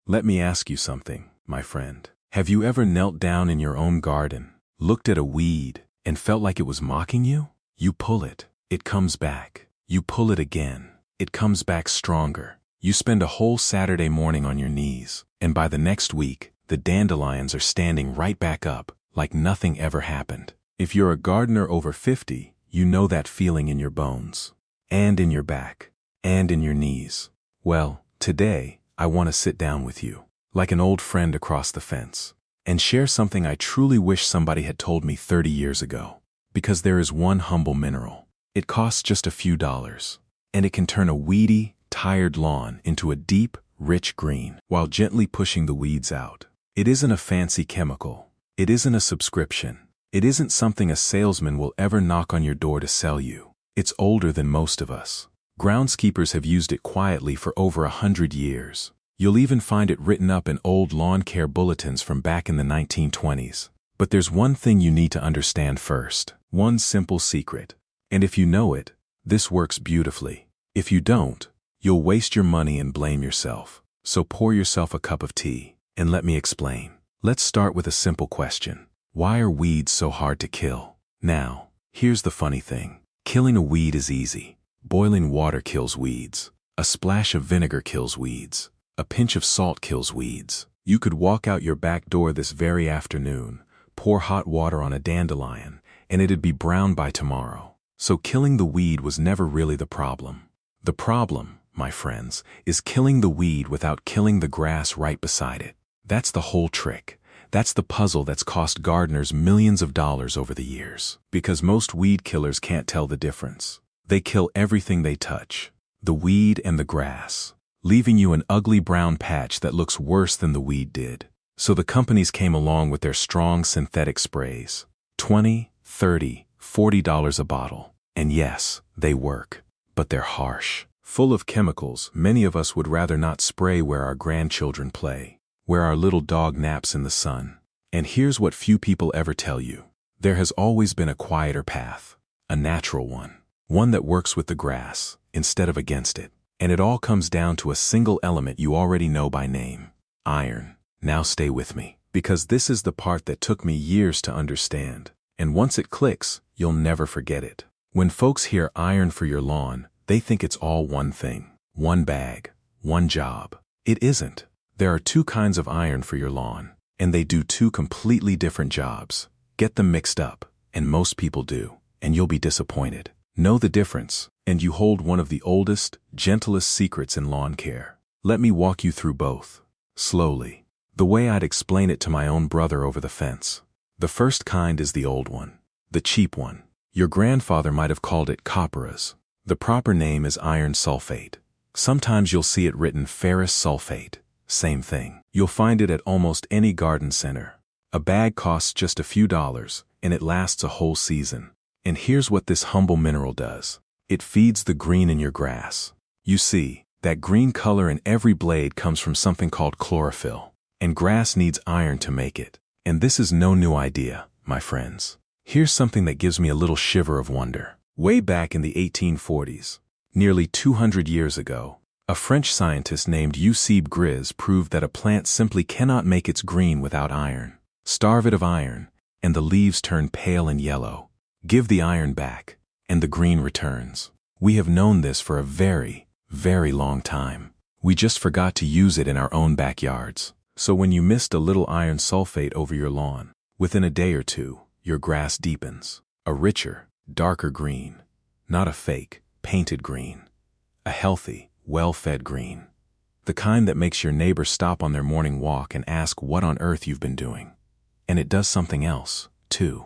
Let me ask you something, my friend. Have you ever knelt down in your own garden, looked at a weed, and felt like it was mocking you? You pull it, it comes back. You pull it again, it comes back stronger. You spend a whole Saturday morning on your knees, and by the next week, the dandelions are standing right back up, like nothing ever happened. If you're a gardener over 50, you know that feeling in your bones, and in your back, and in your knees. Well, today, I want to sit down with you, like an old friend across the fence, and share something I truly wish somebody had told me 30 years ago. Because there is one humble mineral. It costs just a few dollars, and it can turn a weedy, tired lawn into a deep, rich green while gently pushing the weeds out. It isn't a fancy chemical. It isn't a subscription. It isn't something a salesman will ever knock on your door to sell you. It's older than most of us. Groundskeepers have used it quietly for over 100 years. You'll even find it written up in old lawn care bulletins from back in the 1920s. But there's one thing you need to understand first. One simple secret. And if you know it, this works beautifully. If you don't, you'll waste your money and blame yourself. So pour yourself a cup of tea, and let me explain. Let's start with a simple question. Why are weeds so hard to kill? Now, here's the funny thing. Killing a weed is easy. Boiling water kills weeds. A splash of vinegar kills weeds. A pinch of salt kills weeds. You could walk out your back door this very afternoon, pour hot water on a dandelion, and it'd be brown by tomorrow. So killing the weed was never really the problem. The problem, my friends, is killing the weed without killing the grass right beside it. That's the whole trick. That's the puzzle that's cost gardeners millions of dollars over the years. Because most weed killers can't tell the difference. They kill everything they touch, the weed and the grass, leaving you an ugly brown patch that looks worse than the weed did. So the companies came along with their strong synthetic sprays. $20, $30, $40 a bottle. And yes, they work, but they're harsh. Full of chemicals, many of us would rather not spray where our grandchildren play, where our little dog naps in the sun. And here's what few people ever tell you. There has always been a quieter path, a natural one. One that works with the grass, instead of against it. And it all comes down to a single element you already know by name. Iron. Now stay with me, because this is the part that took me years to understand. And once it clicks, you'll never forget it. When folks hear iron for your lawn, they think it's all one thing. One bag. One job. It isn't. There are two kinds of iron for your lawn, and they do two completely different jobs. Get them mixed up, and most people do, and you'll be disappointed. Know the difference, and you hold one of the oldest, gentlest secrets in lawn care. Let me walk you through both, slowly, the way I'd explain it to my own brother over the fence. The first kind is the old one, the cheap one. Your grandfather might have called it copperas. The proper name is iron sulfate. Sometimes you'll see it written ferrous sulfate. Same thing. You'll find it at almost any garden center. A bag costs just a few dollars, and it lasts a whole season. And here's what this humble mineral does. It feeds the green in your grass. You see, that green color in every blade comes from something called chlorophyll. And grass needs iron to make it. And this is no new idea, my friends. Here's something that gives me a little shiver of wonder. Way back in the 1840s, nearly 200 years ago, a French scientist named Eusebe Gris proved that a plant simply cannot make its green without iron. Starve it of iron, and the leaves turn pale and yellow. Give the iron back, and the green returns. We have known this for a very, very long time. We just forgot to use it in our own backyards. So when you mist a little iron sulfate over your lawn, within a day or two, your grass deepens. A richer, darker green. Not a fake, painted green. A healthy, well-fed green. The kind that makes your neighbor stop on their morning walk and ask what on earth you've been doing. And it does something else, too.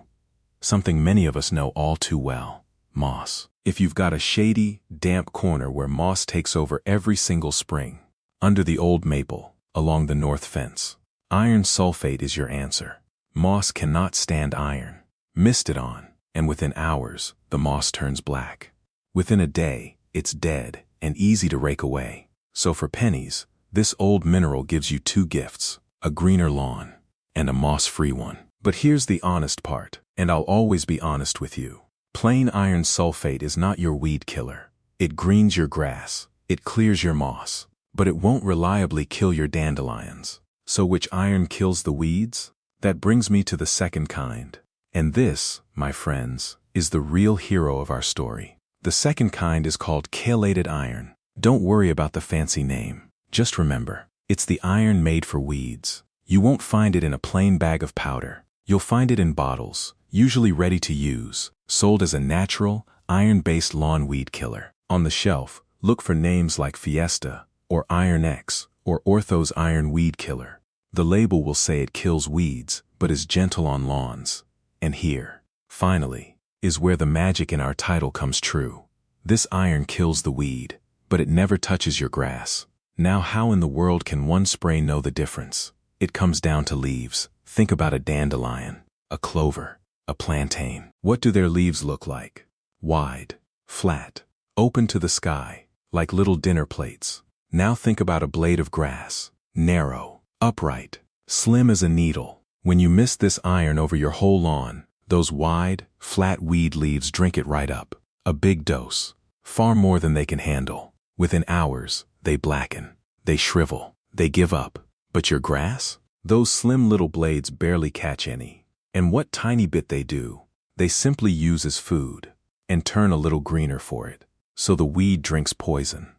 Something many of us know all too well. Moss. If you've got a shady, damp corner where moss takes over every single spring, under the old maple, along the north fence, iron sulfate is your answer. Moss cannot stand iron. Mist it on, and within hours, the moss turns black. Within a day, it's dead and easy to rake away. So for pennies, this old mineral gives you two gifts, a greener lawn and a moss-free one. But here's the honest part, and I'll always be honest with you. Plain iron sulfate is not your weed killer. It greens your grass. It clears your moss. but it won't reliably kill your dandelions. So which iron kills the weeds? That brings me to the second kind. And this, my friends, is the real hero of our story. The second kind is called chelated iron. Don't worry about the fancy name. Just remember, it's the iron made for weeds. You won't find it in a plain bag of powder. You'll find it in bottles, usually ready to use, sold as a natural, iron-based lawn weed killer. On the shelf, look for names like Fiesta, or Iron X, or Ortho's Iron Weed Killer. The label will say it kills weeds, but is gentle on lawns. And here, finally, is where the magic in our title comes true. This iron kills the weed, but it never touches your grass. Now how in the world can one spray know the difference? It comes down to leaves. Think about a dandelion, a clover, a plantain. What do their leaves look like? Wide, flat, open to the sky, like little dinner plates. Now think about a blade of grass, narrow, upright, slim as a needle. When you mist this iron over your whole lawn, those wide, flat weed leaves drink it right up. A big dose, far more than they can handle. Within hours, they blacken, they shrivel, they give up. But your grass? Those slim little blades barely catch any. And what tiny bit they do, they simply use as food, and turn a little greener for it. So the weed drinks poison.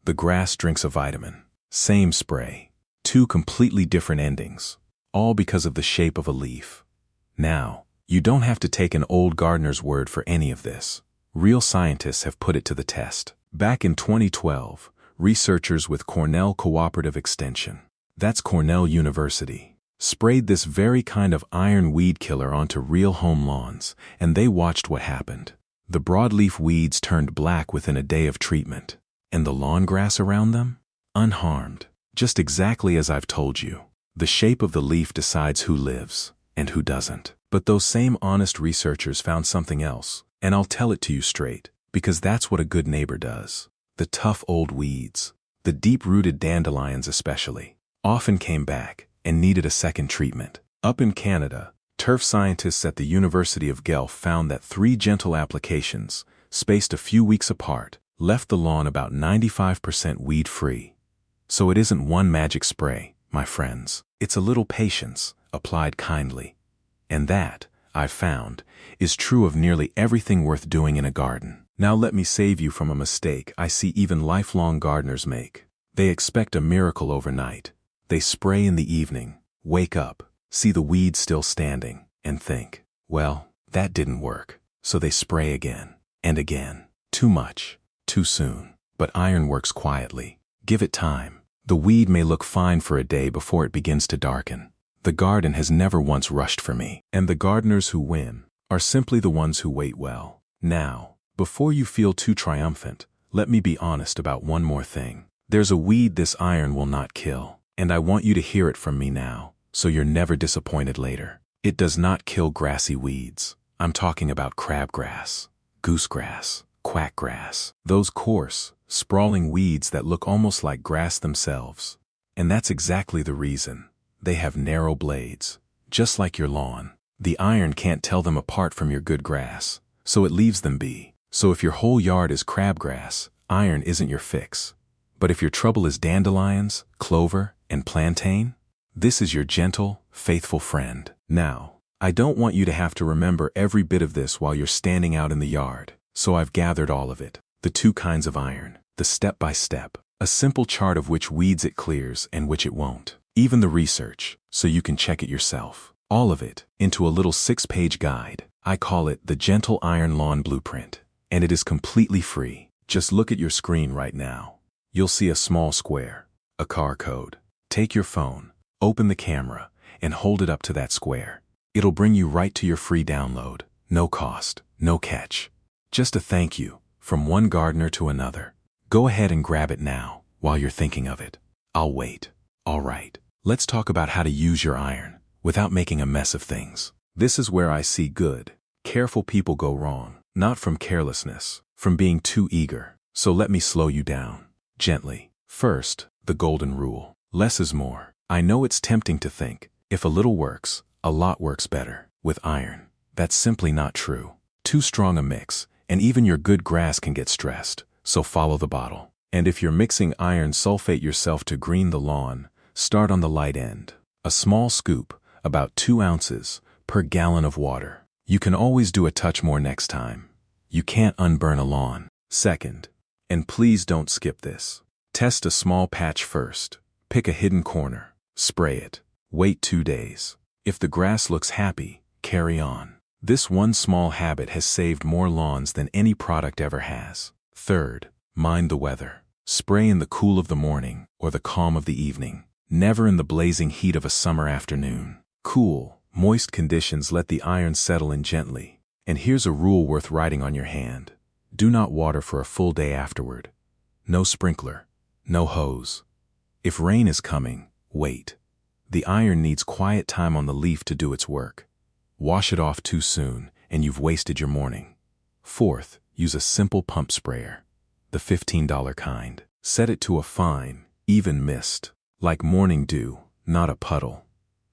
The grass drinks a vitamin. Same spray. Two completely different endings. All because of the shape of a leaf. Now, you don't have to take an old gardener's word for any of this. Real scientists have put it to the test. Back in 2012, researchers with Cornell Cooperative Extension, that's Cornell University, sprayed this very kind of iron weed killer onto real home lawns, and they watched what happened. The broadleaf weeds turned black within a day of treatment. And the lawn grass around them? Unharmed. Just exactly as I've told you. The shape of the leaf decides who lives and who doesn't. But those same honest researchers found something else, and I'll tell it to you straight, because that's what a good neighbor does. The tough old weeds, the deep-rooted dandelions especially, often came back and needed a second treatment. Up in Canada, turf scientists at the University of Guelph found that 3 gentle applications, spaced a few weeks apart, left the lawn about 95% weed-free. So it isn't one magic spray, my friends. It's a little patience, applied kindly. And that, I've found, is true of nearly everything worth doing in a garden. Now let me save you from a mistake I see even lifelong gardeners make. They expect a miracle overnight. They spray in the evening, wake up, see the weeds still standing, and think, well, that didn't work. So they spray again, and again. Too much, too soon. But iron works quietly. Give it time. The weed may look fine for a day before it begins to darken. The garden has never once rushed for me. And the gardeners who win are simply the ones who wait well. Now, before you feel too triumphant, let me be honest about one more thing. There's a weed this iron will not kill. And I want you to hear it from me now, so you're never disappointed later. It does not kill grassy weeds. I'm talking about crabgrass, goosegrass, quackgrass. Those coarse, sprawling weeds that look almost like grass themselves. And that's exactly the reason. They have narrow blades, just like your lawn. The iron can't tell them apart from your good grass, so it leaves them be. So if your whole yard is crabgrass, iron isn't your fix. But if your trouble is dandelions, clover, and plantain, this is your gentle, faithful friend. Now, I don't want you to have to remember every bit of this while you're standing out in the yard, so I've gathered all of it. The 2 kinds of iron, the step-by-step, a simple chart of which weeds it clears and which it won't. Even the research, so you can check it yourself. All of it, into a little 6-page guide. I call it the Gentle Iron Lawn Blueprint. And it is completely free. Just look at your screen right now. You'll see a small square, a car code. Take your phone, open the camera, and hold it up to that square. It'll bring you right to your free download. No cost, no catch. Just a thank you, from one gardener to another. Go ahead and grab it now, while you're thinking of it. I'll wait. All right, let's talk about how to use your iron, without making a mess of things. This is where I see good, careful people go wrong. Not from carelessness, from being too eager. So let me slow you down, gently. First, the golden rule. Less is more. I know it's tempting to think, if a little works, a lot works better. With iron, that's simply not true. Too strong a mix, and even your good grass can get stressed, so follow the bottle. And if you're mixing iron sulfate yourself to green the lawn, start on the light end. A small scoop, about 2 ounces, per gallon of water. You can always do a touch more next time. You can't unburn a lawn. Second, and please don't skip this, test a small patch first. Pick a hidden corner, spray it, wait 2 days. If the grass looks happy, carry on. This one small habit has saved more lawns than any product ever has. Third, mind the weather. Spray in the cool of the morning or the calm of the evening, never in the blazing heat of a summer afternoon. Cool, moist conditions let the iron settle in gently. And here's a rule worth writing on your hand. Do not water for a full day afterward. No sprinkler, no hose. If rain is coming, wait. The iron needs quiet time on the leaf to do its work. Wash it off too soon, and you've wasted your morning. Fourth, use a simple pump sprayer, the $15 kind. Set it to a fine, even mist, like morning dew, not a puddle.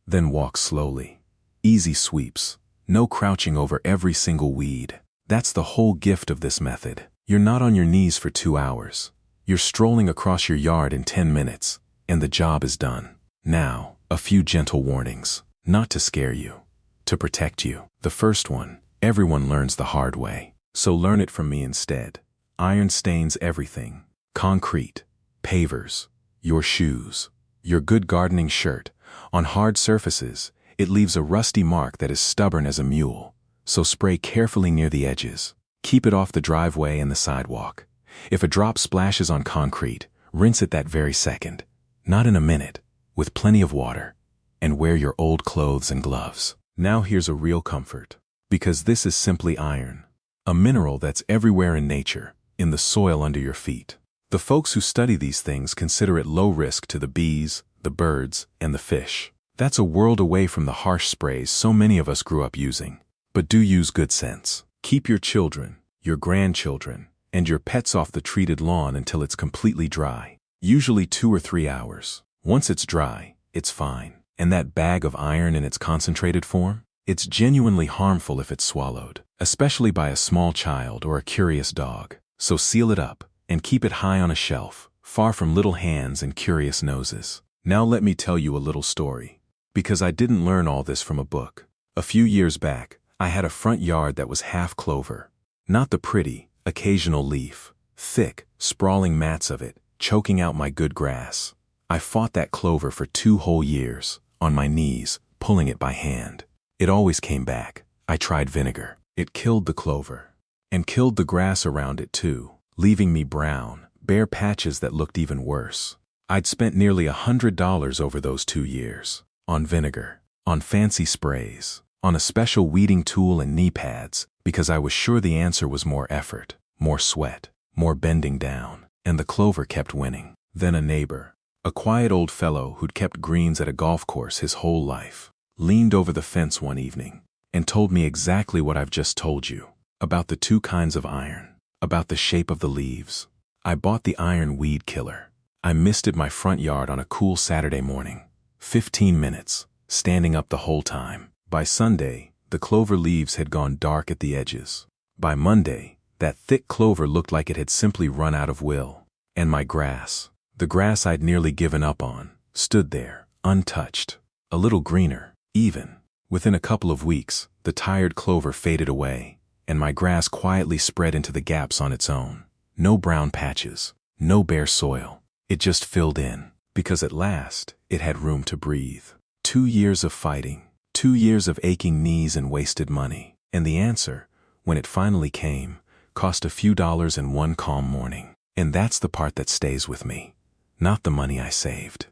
Then walk slowly. Easy sweeps, no crouching over every single weed. That's the whole gift of this method. You're not on your knees for 2 hours. You're strolling across your yard in 10 minutes, and the job is done. Now, a few gentle warnings, not to scare you, to protect you. The first one, everyone learns the hard way, so learn it from me instead. Iron stains everything. Concrete, pavers, your shoes, your good gardening shirt. On hard surfaces, it leaves a rusty mark that is stubborn as a mule, so spray carefully near the edges. Keep it off the driveway and the sidewalk. If a drop splashes on concrete, rinse it that very second, not in a minute, with plenty of water, and wear your old clothes and gloves. Now here's a real comfort, because this is simply iron, a mineral that's everywhere in nature, in the soil under your feet. The folks who study these things consider it low risk to the bees, the birds, and the fish. That's a world away from the harsh sprays so many of us grew up using. But do use good sense. Keep your children, your grandchildren, and your pets off the treated lawn until it's completely dry. Usually 2 or 3 hours. Once it's dry, it's fine. And that bag of iron in its concentrated form? It's genuinely harmful if it's swallowed, especially by a small child or a curious dog. So seal it up and keep it high on a shelf, far from little hands and curious noses. Now let me tell you a little story, because I didn't learn all this from a book. A few years back, I had a front yard that was half clover. Not the pretty, occasional leaf, thick, sprawling mats of it, choking out my good grass. I fought that clover for 2 whole years, on my knees, pulling it by hand. It always came back. I tried vinegar. It killed the clover, and killed the grass around it too, leaving me brown, bare patches that looked even worse. I'd spent nearly $100 over those 2 years, on vinegar, on fancy sprays, on a special weeding tool and knee pads, because I was sure the answer was more effort, more sweat, more bending down, and the clover kept winning. Then a neighbor, a quiet old fellow who'd kept greens at a golf course his whole life, leaned over the fence one evening and told me exactly what I've just told you, about the 2 kinds of iron, about the shape of the leaves. I bought the iron weed killer. I misted my front yard on a cool Saturday morning. 15 minutes, standing up the whole time. By Sunday, the clover leaves had gone dark at the edges. By Monday, that thick clover looked like it had simply run out of will. And my grass, the grass I'd nearly given up on, stood there, untouched, a little greener, even. Within a couple of weeks, the tired clover faded away, and my grass quietly spread into the gaps on its own. No brown patches, no bare soil. It just filled in, because at last, it had room to breathe. 2 years of fighting, 2 years of aching knees and wasted money. And the answer, when it finally came, cost a few dollars in one calm morning. And that's the part that stays with me. Not the money I saved.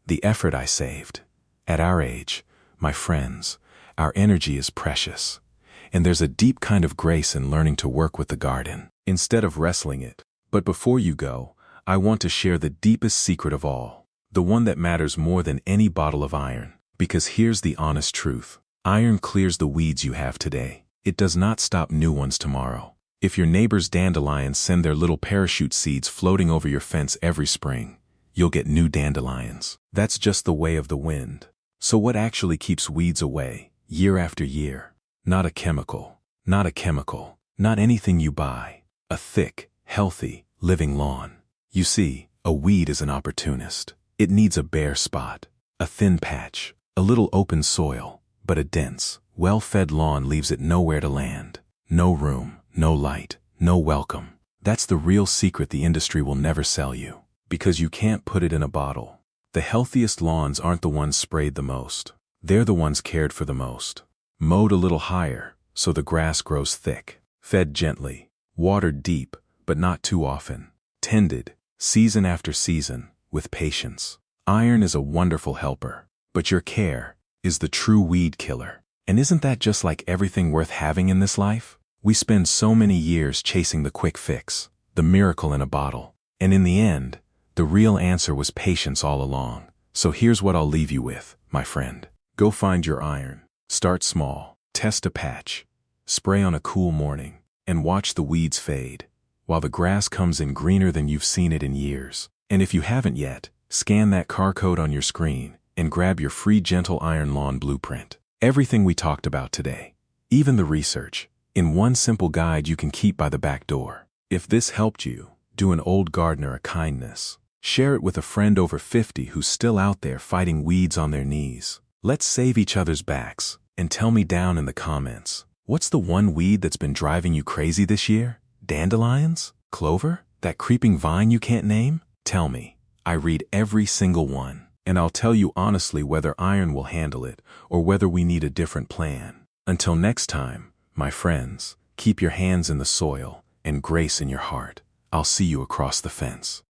The effort I saved. At our age, my friends, our energy is precious. And there's a deep kind of grace in learning to work with the garden, instead of wrestling it. But before you go, I want to share the deepest secret of all, the one that matters more than any bottle of iron. Because here's the honest truth. Iron clears the weeds you have today. It does not stop new ones tomorrow. If your neighbor's dandelions send their little parachute seeds floating over your fence every spring, you'll get new dandelions. That's just the way of the wind. So what actually keeps weeds away, year after year? Not a chemical, not anything you buy. A thick, healthy, living lawn. You see, a weed is an opportunist. It needs a bare spot, a thin patch, a little open soil, but a dense, well-fed lawn leaves it nowhere to land. No room, no light, no welcome. That's the real secret the industry will never sell you, because you can't put it in a bottle. The healthiest lawns aren't the ones sprayed the most. They're the ones cared for the most. Mowed a little higher, so the grass grows thick. Fed gently, watered deep, but not too often. Tended, season after season, with patience. Iron is a wonderful helper, but your care is the true weed killer. And isn't that just like everything worth having in this life? We spend so many years chasing the quick fix, the miracle in a bottle. And in the end, the real answer was patience all along. So here's what I'll leave you with, my friend. Go find your iron. Start small. Test a patch. Spray on a cool morning. And watch the weeds fade, while the grass comes in greener than you've seen it in years. And if you haven't yet, scan that QR code on your screen and grab your free Gentle Iron Lawn Blueprint. Everything we talked about today, even the research, in one simple guide you can keep by the back door. If this helped you, do an old gardener a kindness. Share it with a friend over 50 who's still out there fighting weeds on their knees. Let's save each other's backs, and tell me down in the comments, what's the one weed that's been driving you crazy this year? Dandelions? Clover? That creeping vine you can't name? Tell me. I read every single one, and I'll tell you honestly whether iron will handle it or whether we need a different plan. Until next time, my friends, keep your hands in the soil and grace in your heart. I'll see you across the fence.